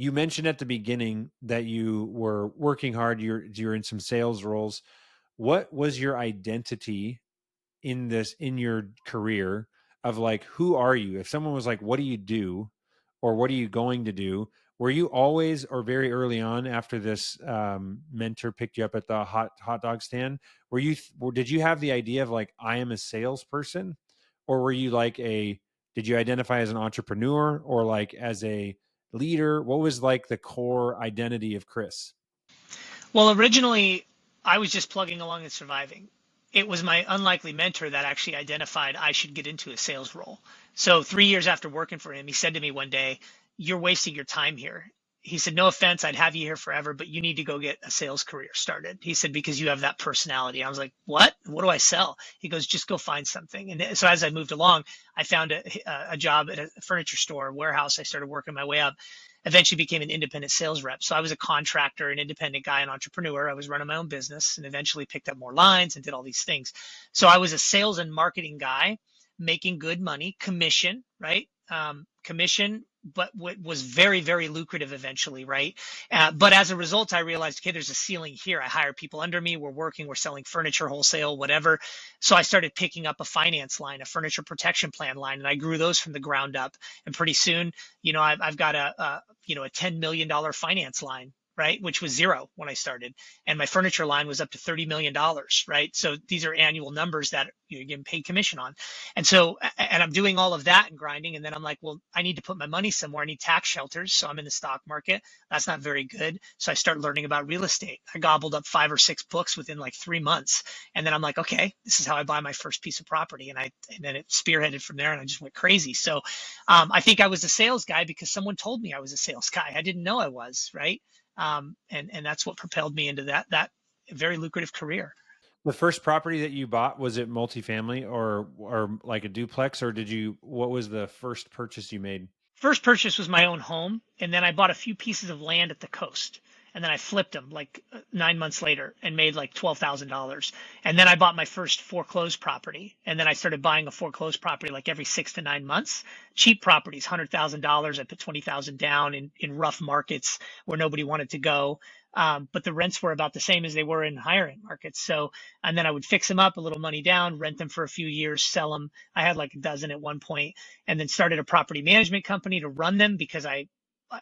You mentioned at the beginning that you were working hard. You're in some sales roles. What was your identity in your career of like, who are you? If someone was like, what do you do, or what are you going to do, were you always, or very early on after this mentor picked you up at the hot dog stand, were you did you have the idea of like, I am a salesperson, or were you like did you identify as an entrepreneur or like as a leader? What was like the core identity of Chris? Well, originally, I was just plugging along and surviving. It was my unlikely mentor that actually identified I should get into a sales role. So 3 years after working for him, he said to me one day, "You're wasting your time here." He said, "No offense, I'd have you here forever, but you need to go get a sales career started." He said, "Because you have that personality." I was like, "What? What do I sell?" He goes, "Just go find something." And so as I moved along, I found a job at a furniture store, warehouse. I started working my way up, eventually became an independent sales rep. So I was a contractor, an independent guy, an entrepreneur. I was running my own business and eventually picked up more lines and did all these things. So I was a sales and marketing guy making good money, commission, right? Commission, but what was very, very lucrative eventually, right? But as a result, I realized, okay, there's a ceiling here. I hire people under me. We're working, we're selling furniture, wholesale, whatever. So I started picking up a finance line, a furniture protection plan line, and I grew those from the ground up. And pretty soon, I've got a $10 million finance line, right? Which was zero when I started. And my furniture line was up to $30 million, right? So these are annual numbers that you're getting paid commission on. And I'm doing all of that and grinding. And then I'm like, well, I need to put my money somewhere. I need tax shelters. So I'm in the stock market. That's not very good. So I start learning about real estate. I gobbled up 5 or 6 books within like 3 months. And then I'm like, okay, this is how I buy my first piece of property. And then it spearheaded from there and I just went crazy. So I think I was a sales guy because someone told me I was a sales guy. I didn't know I was, right? And that's what propelled me into that very lucrative career. The first property that you bought, was it multifamily or like a duplex, or what was the first purchase you made? First purchase was my own home, and then I bought a few pieces of land at the coast, and then I flipped them like 9 months later and made like $12,000. And then I bought my first foreclosed property, and then I started buying a foreclosed property like every 6 to 9 months. Cheap properties, $100,000. I put 20,000 down in rough markets where nobody wanted to go. But the rents were about the same as they were in higher end markets. So, and then I would fix them up, a little money down, rent them for a few years, sell them. I had like a dozen at one point, and then started a property management company to run them because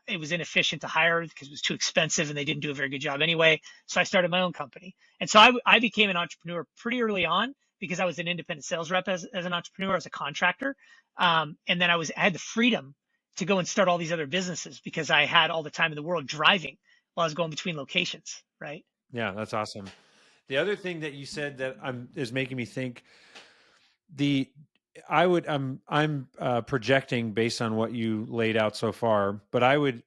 it was inefficient to hire because it was too expensive and they didn't do a very good job anyway. So I started my own company. And so I became an entrepreneur pretty early on because I was an independent sales rep as an entrepreneur, as a contractor. And then I had the freedom to go and start all these other businesses because I had all the time in the world driving while I was going between locations, right? Yeah, that's awesome. The other thing that you said that is making me think, the I'm projecting based on what you laid out so far, but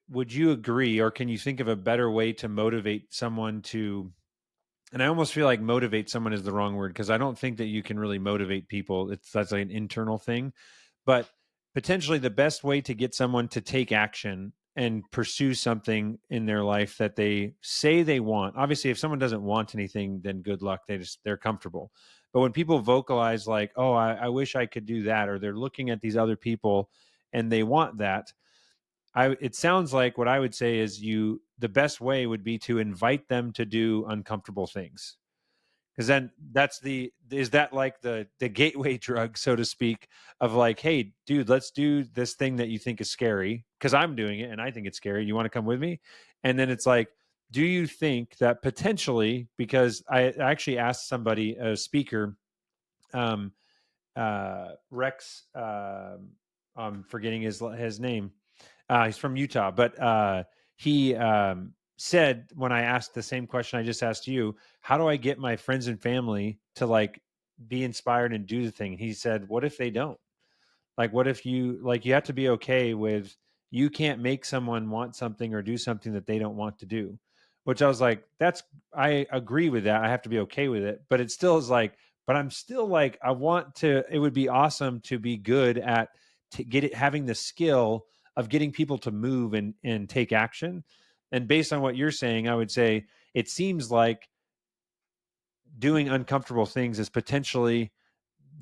would you agree, or can you think of a better way to motivate someone to, and I almost feel like motivate someone is the wrong word because I don't think that you can really motivate people. That's like an internal thing, but potentially the best way to get someone to take action and pursue something in their life that they say they want. Obviously, if someone doesn't want anything, then good luck. They're comfortable. But when people vocalize like, "Oh, I wish I could do that," or they're looking at these other people and they want that, it sounds like what I would say is the best way would be to invite them to do uncomfortable things, because then is that like the gateway drug, so to speak, of like, hey dude, let's do this thing that you think is scary because I'm doing it and I think it's scary, you want to come with me? And then it's like, do you think that potentially, because I actually asked somebody, a speaker, um Rex, I'm forgetting his name, he's from Utah, but he said, when I asked the same question I just asked you, how do I get my friends and family to like be inspired and do the thing? He said, what if they don't? Like, what if you have to be okay with, you can't make someone want something or do something that they don't want to do, which I was like, I agree with that. I have to be okay with it. But it still is like, but I'm still like, it would be awesome to be good at having the skill of getting people to move and take action. And based on what you're saying, I would say it seems like doing uncomfortable things is potentially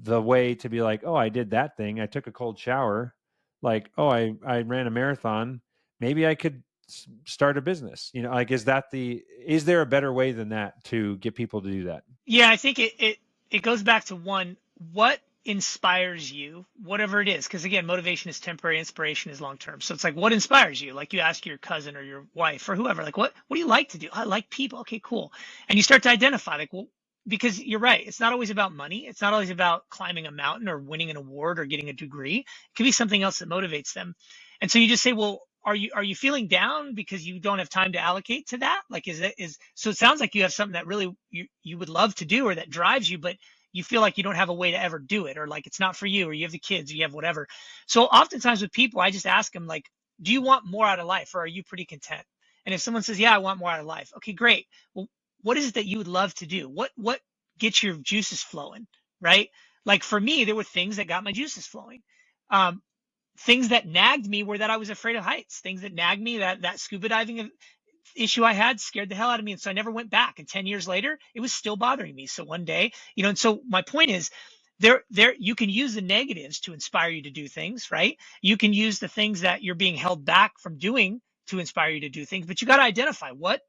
the way to be like, oh, I did that thing. I took a cold shower. Like, oh, I ran a marathon. Maybe I could start a business? Like, is there a better way than that to get people to do that? Yeah, I think it goes back to one, what inspires you, whatever it is. Because again, motivation is temporary, inspiration is long term. So it's like, what inspires you? Like you ask your cousin or your wife or whoever, like, what do you like to do? I like people. Okay, cool. And you start to identify, like, well, because you're right, it's not always about money. It's not always about climbing a mountain or winning an award or getting a degree. It could be something else that motivates them. And so you just say, well, are you feeling down because you don't have time to allocate to that? Like, so it sounds like you have something that really you would love to do or that drives you, but you feel like you don't have a way to ever do it, or like it's not for you, or you have the kids, or you have whatever. So oftentimes with people, I just ask them, like, do you want more out of life, or are you pretty content? And if someone says, yeah, I want more out of life, okay, great. Well, what is it that you would love to do? What gets your juices flowing, right? Like for me, there were things that got my juices flowing. Things that nagged me were that I was afraid of heights. Things that nagged me, that scuba diving issue I had scared the hell out of me. And so I never went back. And 10 years later, it was still bothering me. So one day, and so my point is, you can use the negatives to inspire you to do things, right? You can use the things that you're being held back from doing to inspire you to do things, but you got to identify what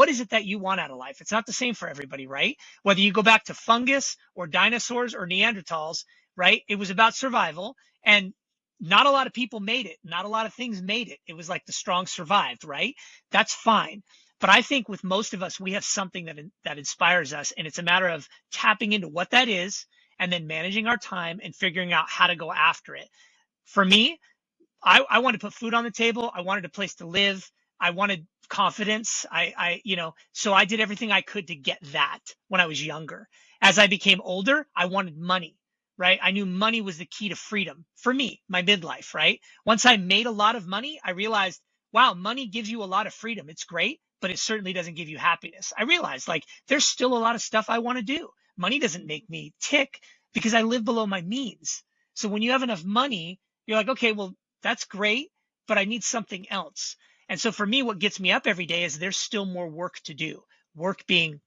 is it that you want out of life. It's not the same for everybody, right? Whether you go back to fungus or dinosaurs or Neanderthals, right? It was about survival, and not a lot of people made it. Not a lot of things made it. It was like the strong survived, right? That's fine. But I think with most of us, we have something that inspires us, and it's a matter of tapping into what that is and then managing our time and figuring out how to go after it. For me, I wanted to put food on the table. I wanted a place to live. I wanted confidence. So I did everything I could to get that when I was younger. As I became older, I wanted money, right? I knew money was the key to freedom for me, my midlife, right? Once I made a lot of money, I realized, wow, money gives you a lot of freedom. It's great, but it certainly doesn't give you happiness. I realized, like, there's still a lot of stuff I want to do. Money doesn't make me tick because I live below my means. So when you have enough money, you're like, okay, well, that's great, but I need something else. And so for me, what gets me up every day is there's still more work to do. Work being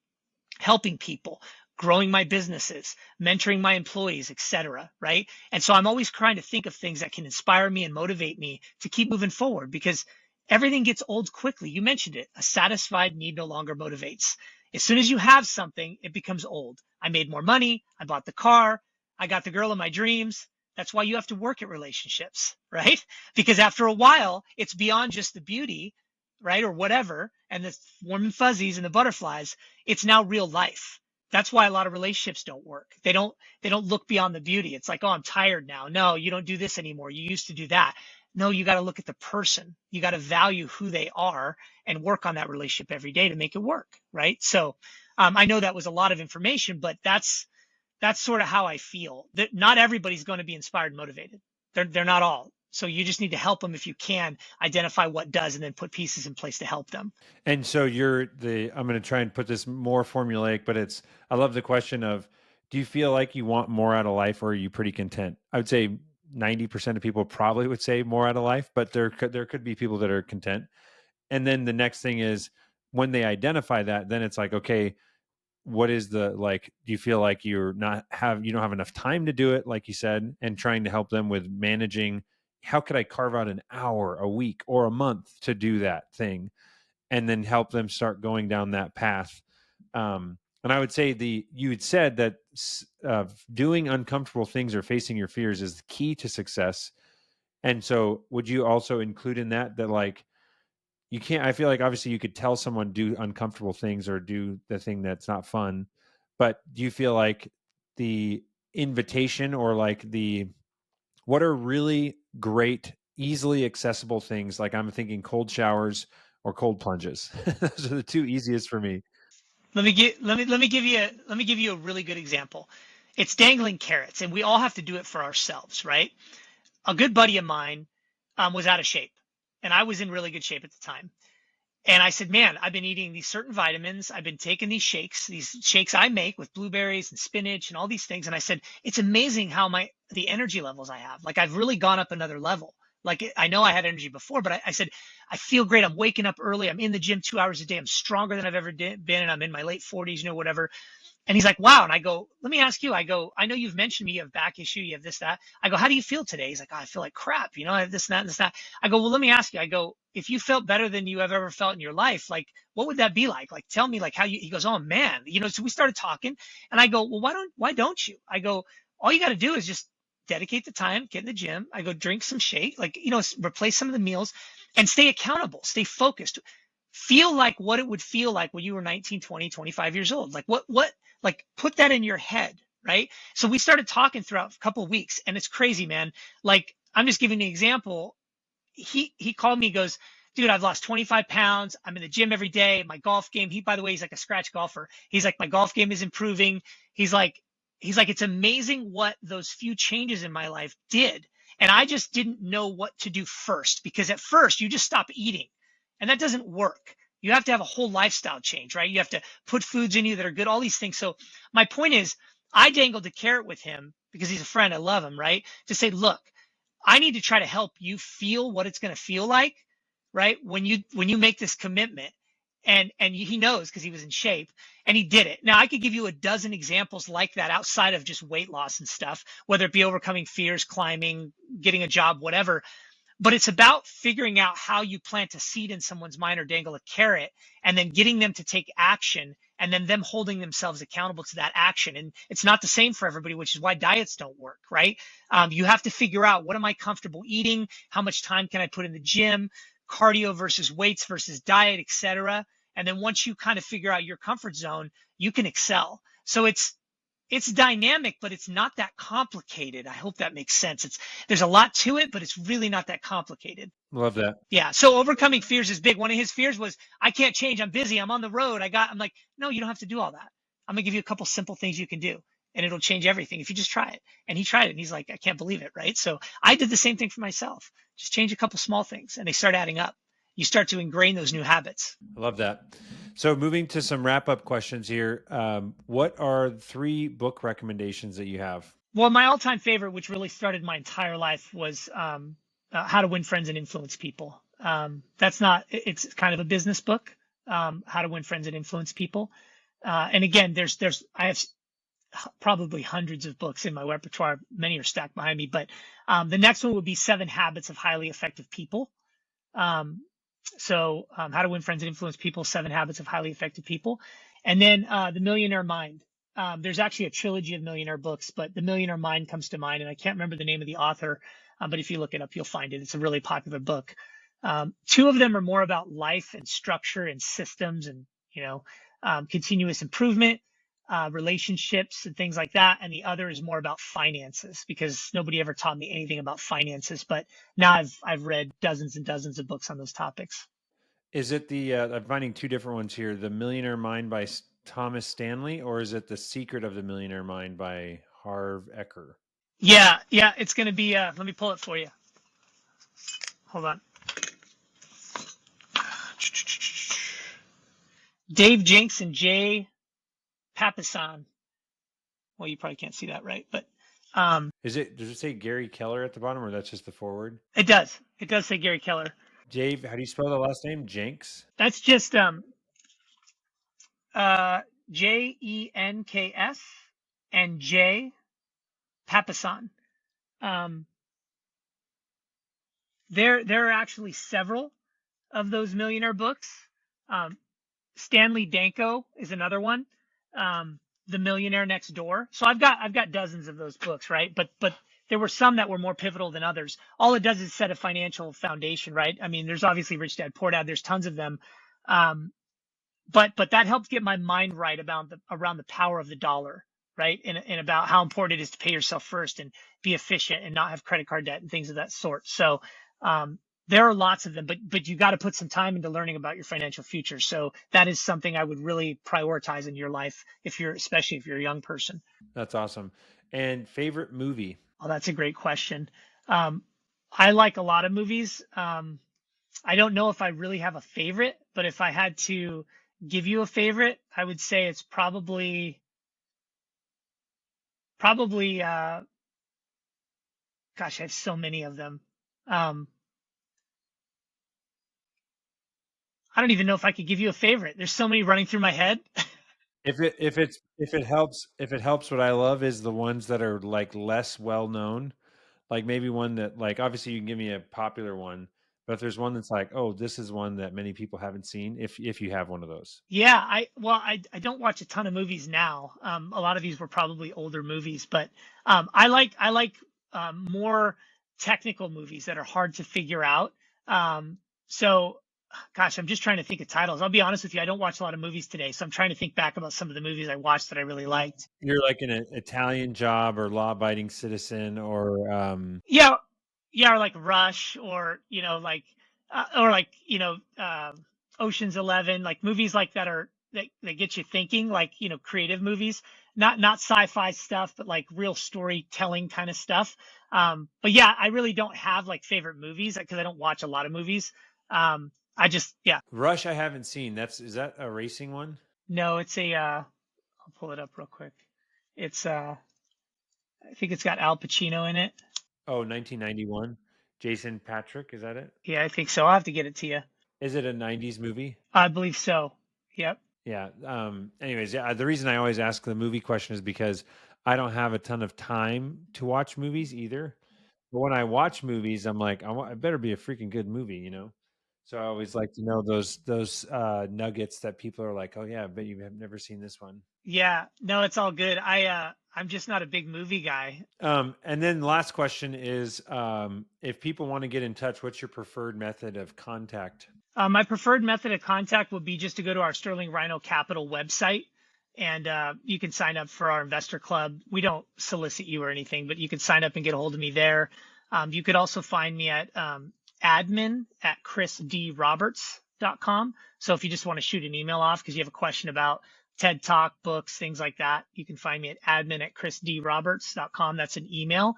helping people, growing my businesses, mentoring my employees, etc. Right? And so I'm always trying to think of things that can inspire me and motivate me to keep moving forward, because everything gets old quickly. You mentioned it. A satisfied need no longer motivates. As soon as you have something, it becomes old. I made more money. I bought the car. I got the girl of my dreams. That's why you have to work at relationships, right? Because after a while, it's beyond just the beauty, right? Or whatever, and the warm and fuzzies and the butterflies. It's now real life. That's why a lot of relationships don't work. They don't look beyond the beauty. It's like, oh, I'm tired now. No, you don't do this anymore. You used to do that. No, you got to look at the person. You got to value who they are and work on that relationship every day to make it work, right? So I know that was a lot of information, but that's sort of how I feel. That not everybody's going to be inspired and motivated. They're not all. So you just need to help them if you can identify what does, and then put pieces in place to help them. And so I'm going to try and put this more formulaic, but I love the question of, do you feel like you want more out of life, or are you pretty content? I would say 90% of people probably would say more out of life, but there could be people that are content. And then the next thing is, when they identify that, then it's like, okay, what is do you feel like you don't have enough time to do it, like you said, and trying to help them with managing, how could I carve out an hour a week or a month to do that thing, and then help them start going down that path. And I would say you had said that doing uncomfortable things or facing your fears is the key to success. And so would you also include in that like, you can't, I feel like obviously you could tell someone do uncomfortable things or do the thing that's not fun, but do you feel like the invitation, or like what are really great, easily accessible things? Like, I'm thinking cold showers or cold plunges. Those are the two easiest for me. Let me give you a really good example. It's dangling carrots, and we all have to do it for ourselves, right? A good buddy of mine was out of shape, and I was in really good shape at the time. And I said, man, I've been eating these certain vitamins. I've been taking these shakes I make with blueberries and spinach and all these things. And I said, it's amazing how the energy levels I have. Like, I've really gone up another level. Like, I know I had energy before, but I said, I feel great. I'm waking up early. I'm in the gym 2 hours a day. I'm stronger than I've ever been. And I'm in my late 40s, whatever. And he's like, wow. And I go, let me ask you. I go, I know you've mentioned me, you have back issue, you have this, that. I go, how do you feel today? He's like, oh, I feel like crap. You know, I have this, and that, and this, that. I go, well, let me ask you. I go, if you felt better than you have ever felt in your life, like, what would that be like? Like, tell me like how you, he goes, oh man, you know, so we started talking and I go, well, why don't you? I go, all you got to do is just dedicate the time, get in the gym. I go, drink some shake, like, you know, replace some of the meals and stay accountable, stay focused. Feel like what it would feel like when you were 19, 20, 25 years old. Like like put that in your head, right? So we started talking throughout a couple of weeks and it's crazy, man. Like I'm just giving you an example. He called me, he goes, dude, I've lost 25 pounds. I'm in the gym every day. My golf game, he, by the way, he's like a scratch golfer. He's like, my golf game is improving. He's like, it's amazing what those few changes in my life did. And I just didn't know what to do first because at first you just stop eating and that doesn't work. You have to have a whole lifestyle change, right? You have to put foods in you that are good, all these things. So my point is I dangled a carrot with him because he's a friend. I love him, right? To say, look, I need to try to help you feel what it's going to feel like, right? When you make this commitment, and he knows because he was in shape and he did it. Now I could give you a dozen examples like that outside of just weight loss and stuff, whether it be overcoming fears, climbing, getting a job, whatever. But it's about figuring out how you plant a seed in someone's mind or dangle a carrot and then getting them to take action and then them holding themselves accountable to that action. And it's not the same for everybody, which is why diets don't work, right? You have to figure out, what am I comfortable eating? How much time can I put in the gym? Cardio versus weights versus diet, etc. And then once you kind of figure out your comfort zone, you can excel. So it's dynamic, but it's not that complicated. I hope that makes sense. There's a lot to it, but it's really not that complicated. Love that. Yeah. So overcoming fears is big. One of his fears was, I can't change. I'm busy. I'm on the road. I'm like, no, you don't have to do all that. I'm gonna give you a couple simple things you can do and it'll change everything if you just try it. And he tried it and he's like, I can't believe it. Right. So I did the same thing for myself. Just change a couple small things and they start adding up. You start to ingrain those new habits. I love that. So moving to some wrap up questions here. What are 3 book recommendations that you have? Well, my all-time favorite, which really started my entire life, was How to Win Friends and Influence People. It's kind of a business book, How to Win Friends and Influence People. And again, I have probably hundreds of books in my repertoire. Many are stacked behind me, but the next one would be 7 Habits of Highly Effective People. How to Win Friends and Influence People, 7 Habits of Highly Effective People. And then The Millionaire Mind. There's actually a trilogy of millionaire books, but The Millionaire Mind comes to mind, and I can't remember the name of the author, but if you look it up, you'll find it. It's a really popular book. 2 of them are more about life and structure and systems and, continuous improvement, relationships and things like that. And the other is more about finances because nobody ever taught me anything about finances. But now I've read dozens and dozens of books on those topics. Is it I'm finding 2 different ones here, The Millionaire Mind by Thomas Stanley, or is it The Secret of the Millionaire Mind by Harv Eker? Yeah, it's going to be, let me pull it for you. Hold on. Dave Jenks and Jay Papasan. Well, you probably can't see that, right? But does it say Gary Keller at the bottom, or that's just the forward? It does say Gary Keller. Dave, how do you spell the last name? Jenks? That's just Jenks and J Papasan. There are actually several of those millionaire books. Stanley Danko is another one. The Millionaire Next Door. So I've got dozens of those books, right? But there were some that were more pivotal than others. All it does is set a financial foundation, right? I mean, there's obviously Rich Dad Poor Dad. There's tons of them. But that helps get my mind right around the power of the dollar, right? And about how important it is to pay yourself first and be efficient and not have credit card debt and things of that sort. So there are lots of them, but you got to put some time into learning about your financial future. So that is something I would really prioritize in your life, especially if you're a young person. That's awesome. And favorite movie? Oh, that's a great question. I like a lot of movies. I don't know if I really have a favorite, but if I had to give you a favorite, I would say it's probably gosh, I have so many of them. I don't even know if I could give you a favorite. There's so many running through my head. If it helps, what I love is the ones that are like less well known. Like maybe one that, like, obviously you can give me a popular one, but if there's one that's like, oh, this is one that many people haven't seen, if you have one of those. Yeah, I don't watch a ton of movies now. A lot of these were probably older movies, but I like more technical movies that are hard to figure out. So, gosh, I'm just trying to think of titles. I'll be honest with you, I don't watch a lot of movies today, so I'm trying to think back about some of the movies I watched that I really liked. You're like an Italian Job or Law Abiding Citizen or Yeah, yeah, or like Rush, or or like Ocean's 11, like movies like that are that get you thinking, like creative movies, not sci-fi stuff, but like real storytelling kind of stuff. But yeah, I really don't have like favorite movies because I don't watch a lot of movies. I just yeah, Rush. I haven't seen. Is that a racing one? no, it's a I'll pull it up real quick. It's I think it's got Al Pacino in it. Oh, 1991. Jason Patrick, is that it? Yeah, I think so. I'll have to get it to you. Is it a 90s movie? I believe so. Yep. Yeah. Anyways, yeah, the reason I always ask the movie question is because I don't have a ton of time to watch movies either. But when I watch movies, I'm like, it better be a freaking good movie. So I always like to know those nuggets that people are like, oh yeah, but you have never seen this one. Yeah, no, it's all good. I'm just not a big movie guy. And then the last question is, if people want to get in touch, what's your preferred method of contact? My preferred method of contact would be just to go to our Sterling Rhino Capital website, and you can sign up for our investor club. We don't solicit you or anything, but you can sign up and get a hold of me there. You could also find me at admin@chrisdroberts.com. So if you just want to shoot an email off because you have a question about TED Talk, books, things like that, you can find me at admin@chrisdroberts.com. That's an email.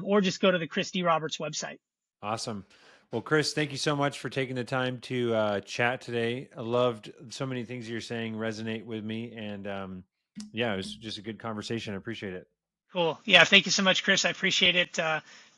Or just go to the Chris D. Roberts website. Awesome. Well, Chris, thank you so much for taking the time to chat today. I loved so many things you're saying resonate with me. And yeah, it was just a good conversation. I appreciate it. Cool. Yeah, thank you so much, Chris. I appreciate it.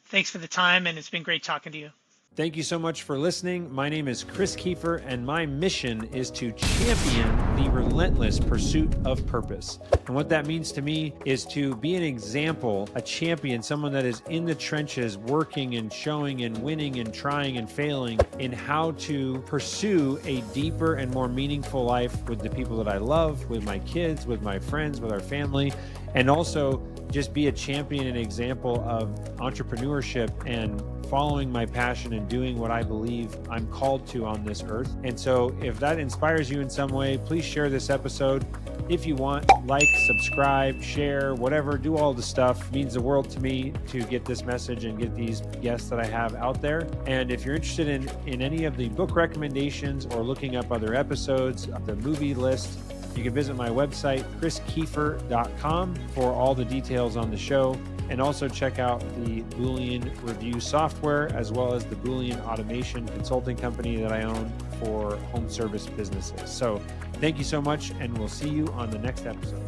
Thanks for the time, and it's been great talking to you. Thank you so much for listening. My name is Chris Kiefer, and my mission is to champion the relentless pursuit of purpose. And what that means to me is to be an example, a champion, someone that is in the trenches, working and showing and winning and trying and failing in how to pursue a deeper and more meaningful life with the people that I love, with my kids, with my friends, with our family, and also just be a champion and example of entrepreneurship and following my passion and doing what I believe I'm called to on this earth. And so if that inspires you in some way, please share this episode. If you want, like, subscribe, share, whatever, do all the stuff. It means the world to me to get this message and get these guests that I have out there. And if you're interested in any of the book recommendations or looking up other episodes, the movie list, you can visit my website, chriskiefer.com, for all the details on the show, and also check out the Boolean review software, as well as the Boolean automation consulting company that I own for home service businesses. So thank you so much, and we'll see you on the next episode.